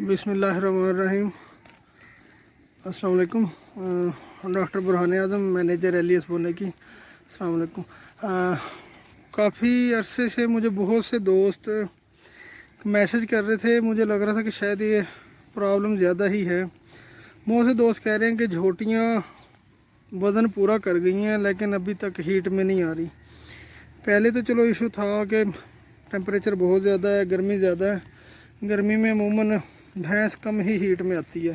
बिस्मिल्लाहिर्रहमानिर्रहीम। अस्सलाम वालेकुम। डॉक्टर बुरहान आज़म, मैनेजर एलियस बोने की। अस्सलाम वालेकुम। काफ़ी अरसे से मुझे बहुत से दोस्त मैसेज कर रहे थे, मुझे लग रहा था कि शायद ये प्रॉब्लम ज़्यादा ही है। बहुत से दोस्त कह रहे हैं कि झोटियाँ वज़न पूरा कर गई हैं लेकिन अभी तक हीट में नहीं आ रही। पहले तो चलो इशू था कि टेम्परेचर बहुत ज़्यादा है, गर्मी ज़्यादा है। गर्मी में अमूमन भैंस कम ही हीट में आती है,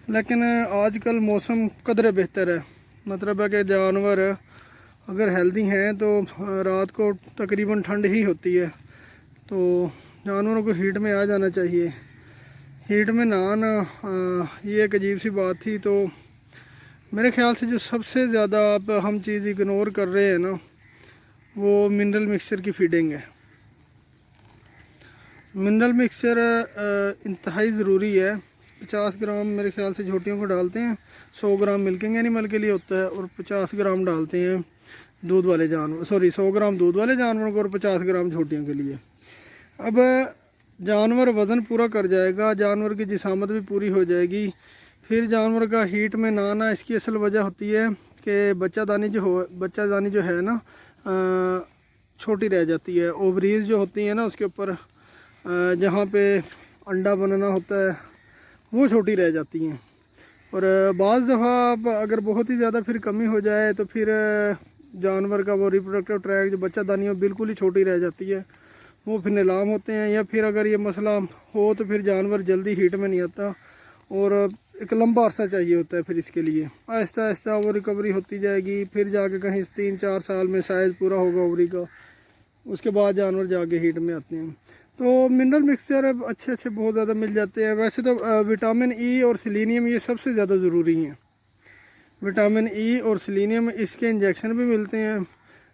लेकिन आजकल मौसम कदरे बेहतर है। मतलब है कि जानवर अगर हेल्दी हैं तो रात को तकरीबन ठंड ही होती है, तो जानवरों को हीट में आ जाना चाहिए। हीट में ना आना ये एक अजीब सी बात थी। तो मेरे ख्याल से जो सबसे ज़्यादा आप हम चीज़ इग्नोर कर रहे हैं ना, वो मिनरल मिक्सचर की फीडिंग है। मिनरल मिक्सचर इंतहाई ज़रूरी है। 50 ग्राम मेरे ख्याल से झोटियों को डालते हैं। 100 ग्राम मिल्किंग एनिमल के लिए होता है और 50 ग्राम डालते हैं दूध वाले जानवर, 100 ग्राम दूध वाले जानवरों को और 50 ग्राम झोटियों के लिए। अब जानवर वज़न पूरा कर जाएगा, जानवर की जिसामत भी पूरी हो जाएगी, फिर जानवर का हीट में ना आना इसकी असल वजह होती है कि बच्चादानी जो है ना छोटी रह जाती है। ओवरीज जो होती है ना उसके ऊपर जहाँ पे अंडा बनना होता है वो छोटी रह जाती हैं। और बाज़ दफ़ा अब अगर बहुत ही ज़्यादा फिर कमी हो जाए तो फिर जानवर का वो रिप्रोडक्टिव ट्रैक जो बच्चादानी हो बिल्कुल ही छोटी रह जाती है, वो फिर नीलाम होते हैं। या फिर अगर ये मसला हो तो फिर जानवर जल्दी हीट में नहीं आता और एक लंबा अरसा चाहिए होता है। फिर इसके लिए आहिस्ता आहिस्ता वो रिकवरी होती जाएगी, फिर जाके कहीं 3-4 साल में शायद पूरा होगा ओवरी का, उसके बाद जानवर जाके हीट में आते हैं। तो मिनरल मिक्सचर अब अच्छे बहुत ज़्यादा मिल जाते हैं। वैसे तो विटामिन ई और सेलेनियम ये सबसे ज़्यादा ज़रूरी हैं। विटामिन ई और सेलेनियम इसके इंजेक्शन भी मिलते हैं,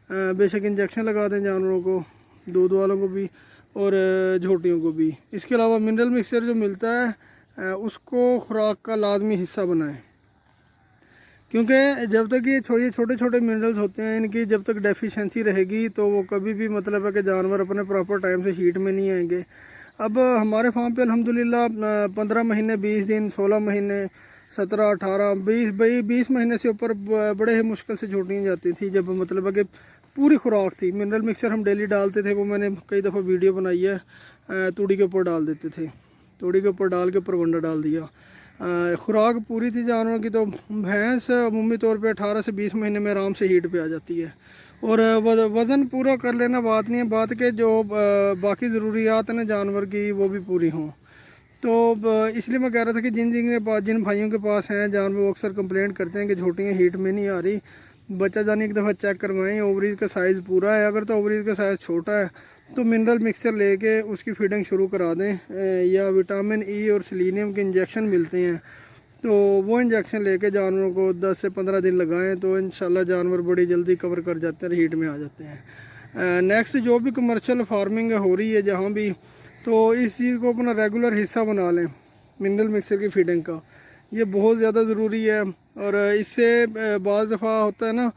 बेशक इंजेक्शन लगा दें जानवरों को, दूध वालों को भी और झोटियों को भी। इसके अलावा मिनरल मिक्सचर जो मिलता है उसको खुराक का लाजमी हिस्सा बनाएं, क्योंकि जब तक ये छोटे छोटे मिनरल्स होते हैं इनकी जब तक डेफिशिएंसी रहेगी तो वो कभी भी मतलब है कि जानवर अपने प्रॉपर टाइम से हीट में नहीं आएंगे। अब हमारे फार्म पे अल्हम्दुलिल्लाह 15 महीने 20 दिन 16 महीने 17 18 20 महीने से ऊपर बड़े ही मुश्किल से झोटियाँ जाती थी, जब मतलब है कि पूरी खुराक थी। मिनरल मिक्सचर हम डेली डालते थे, वो मैंने कई दफ़ा वीडियो बनाई है। तूड़ी के ऊपर डाल देते थे, तूड़ी के ऊपर डाल के ऊपर वंडा डाल दिया। खुराक पूरी थी जानवरों की। तो भैंस अमूमी तौर पे 18 से 20 महीने में आराम से हीट पे आ जाती है। और वज़न पूरा कर लेना बात नहीं है, बात के जो बाकी ज़रूरियात हैं ना जानवर की वो भी पूरी हों। तो इसलिए मैं कह रहा था कि जिन भाइयों के पास हैं जानवर वो अक्सर कंप्लेंट करते हैं कि झोटियाँ हीट में नहीं आ रही, बच्चादानी एक दफ़ा चेक करवाएं, ओवरीज का साइज़ पूरा है। अगर तो ओवरीज का साइज़ छोटा है तो मिनरल मिक्सचर लेके उसकी फीडिंग शुरू करा दें, या विटामिन ई और सेलेनियम के इंजेक्शन मिलते हैं तो वो इंजेक्शन लेके जानवरों को 10 से 15 दिन लगाएं तो इंशाल्लाह जानवर बड़ी जल्दी कवर कर जाते हैं, हीट में आ जाते हैं। नेक्स्ट जो भी कमर्शियल फार्मिंग हो रही है जहाँ भी, तो इस चीज़ को अपना रेगुलर हिस्सा बना लें मिनरल मिक्सचर की फीडिंग का, ये बहुत ज़्यादा ज़रूरी है। और इससे बाज़ दफ़ा होता है ना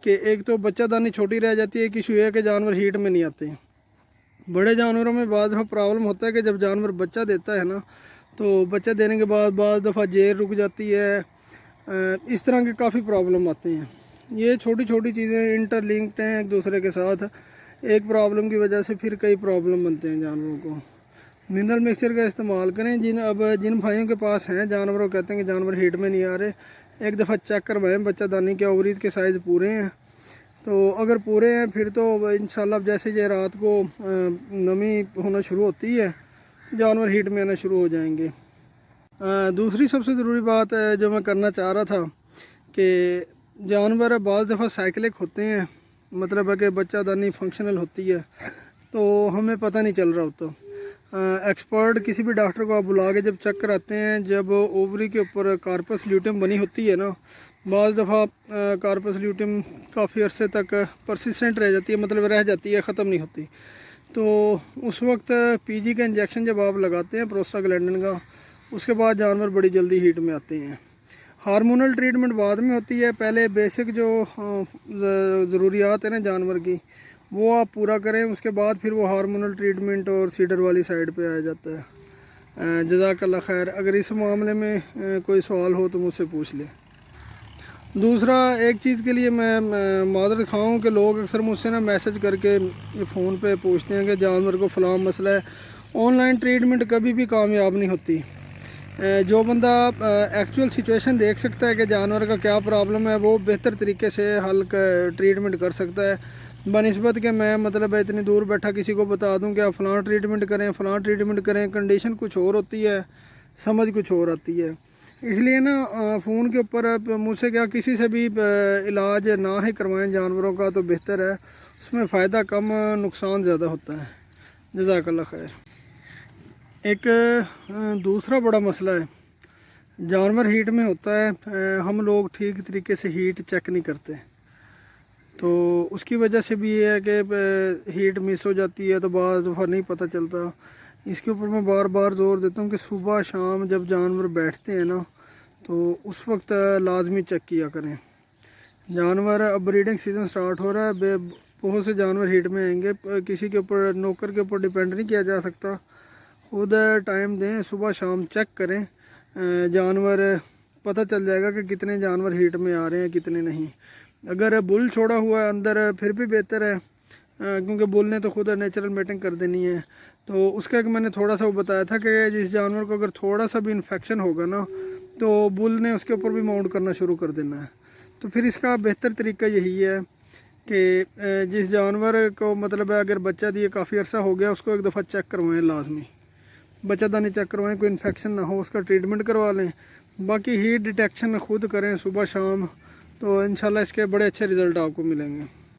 कि एक तो बच्चादानी छोटी रह जाती है, कि इशू है कि जानवर हीट में नहीं आते। बड़े जानवरों में बाज़ दफ़ा प्रॉब्लम होता है कि जब जानवर बच्चा देता है ना तो बच्चा देने के बाद बाज़ दफ़ा जेर रुक जाती है, इस तरह के काफ़ी प्रॉब्लम आते हैं। ये छोटी छोटी चीज़ें इंटरलिंक्ड हैं एक दूसरे के साथ, एक प्रॉब्लम की वजह से फिर कई प्रॉब्लम बनते हैं जानवरों को। मिनरल मिक्सचर का इस्तेमाल करें। जिन भाइयों के पास हैं जानवरों कहते हैं कि जानवर हीट में नहीं आ रहे, एक दफ़ा चेक करवाएं बच्चादानी के ओवरीज के साइज़ पूरे हैं। तो अगर पूरे हैं फिर तो इंशाल्लाह जैसे ये रात को नमी होना शुरू होती है जानवर हीट में आना शुरू हो जाएंगे। दूसरी सबसे ज़रूरी बात जो मैं करना चाह रहा था कि जानवर बाज़ दफ़ा साइक्लिक होते हैं, मतलब है कि बच्चादानी फंक्शनल होती है तो हमें पता नहीं चल रहा होता। एक्सपर्ट किसी भी डॉक्टर को आप बुला के जब चेक कराते हैं, जब ओवरी के ऊपर कार्पस ल्यूटियम बनी होती है ना, बाज़ दफ़ा कार्पस ल्यूटियम काफ़ी अरसे तक परसिस्टेंट रह जाती है, मतलब रह जाती है, ख़त्म नहीं होती। तो उस वक्त पीजी का इंजेक्शन जब आप लगाते हैं प्रोस्टाग्लैंडिन का, उसके बाद जानवर बड़ी जल्दी हीट में आते हैं। हार्मोनल ट्रीटमेंट बाद में होती है, पहले बेसिक जो ज़रूरियात है ना जानवर की वो आप पूरा करें, उसके बाद फिर वो हार्मोनल ट्रीटमेंट और सीडर वाली साइड पे आ जाता है। जज़ाकल्लाह खैर। अगर इस मामले में कोई सवाल हो तो मुझसे पूछ ले। दूसरा, एक चीज़ के लिए मैं मादरत खाऊँ कि लोग अक्सर मुझसे ना मैसेज करके ये फ़ोन पे पूछते हैं कि जानवर को फ़लाँ मसला है। ऑनलाइन ट्रीटमेंट कभी भी कामयाब नहीं होती। जो बंदा एक्चुअल सिचुएशन देख सकता है कि जानवर का क्या प्रॉब्लम है, वो बेहतर तरीके से हल ट्रीटमेंट कर सकता है, बनिस्बत के मैं मतलब इतनी दूर बैठा किसी को बता दूं कि आप फ़लाँ ट्रीटमेंट करें, फ़लाँ ट्रीटमेंट करें। कंडीशन कुछ और होती है, समझ कुछ और आती है। इसलिए ना फ़ोन के ऊपर मुझसे क्या किसी से भी इलाज ना ही करवाएं जानवरों का तो बेहतर है। उसमें फ़ायदा कम, नुकसान ज़्यादा होता है। जज़ाकल्लाह खैर। एक दूसरा बड़ा मसला है, जानवर हीट में होता है, हम लोग ठीक तरीके से हीट चेक नहीं करते, तो उसकी वजह से भी ये है कि हीट मिस हो जाती है, तो बाज़ दफ़ा नहीं पता चलता। इसके ऊपर मैं बार बार ज़ोर देता हूँ कि सुबह शाम जब जानवर बैठते हैं ना, तो उस वक्त लाजमी चेक किया करें। जानवर, अब ब्रीडिंग सीज़न स्टार्ट हो रहा है, बहुत से जानवर हीट में आएंगे, किसी के ऊपर, नौकर के ऊपर डिपेंड नहीं किया जा सकता। खुद टाइम दें, सुबह शाम चेक करें, जानवर पता चल जाएगा कि कितने जानवर हीट में आ रहे हैं कितने नहीं। अगर बुल छोड़ा हुआ है अंदर फिर भी बेहतर है, क्योंकि बुल ने तो खुद नेचुरल मेटिंग कर देनी है। तो उसका एक मैंने थोड़ा सा वो बताया था कि जिस जानवर को अगर थोड़ा सा भी इन्फेक्शन होगा ना, तो बुल ने उसके ऊपर भी माउंट करना शुरू कर देना है। तो फिर इसका बेहतर तरीका यही है कि जिस जानवर को मतलब है अगर बच्चा दिए काफ़ी अर्सा हो गया, उसको एक दफ़ा चेक करवाएं लाजमी, बच्चादानी चेक करवाएं, कोई इन्फेक्शन ना हो, उसका ट्रीटमेंट करवा लें। बाकी हीट डिटेक्शन खुद करें सुबह शाम, तो इंशाल्लाह इसके बड़े अच्छे रिज़ल्ट आपको मिलेंगे।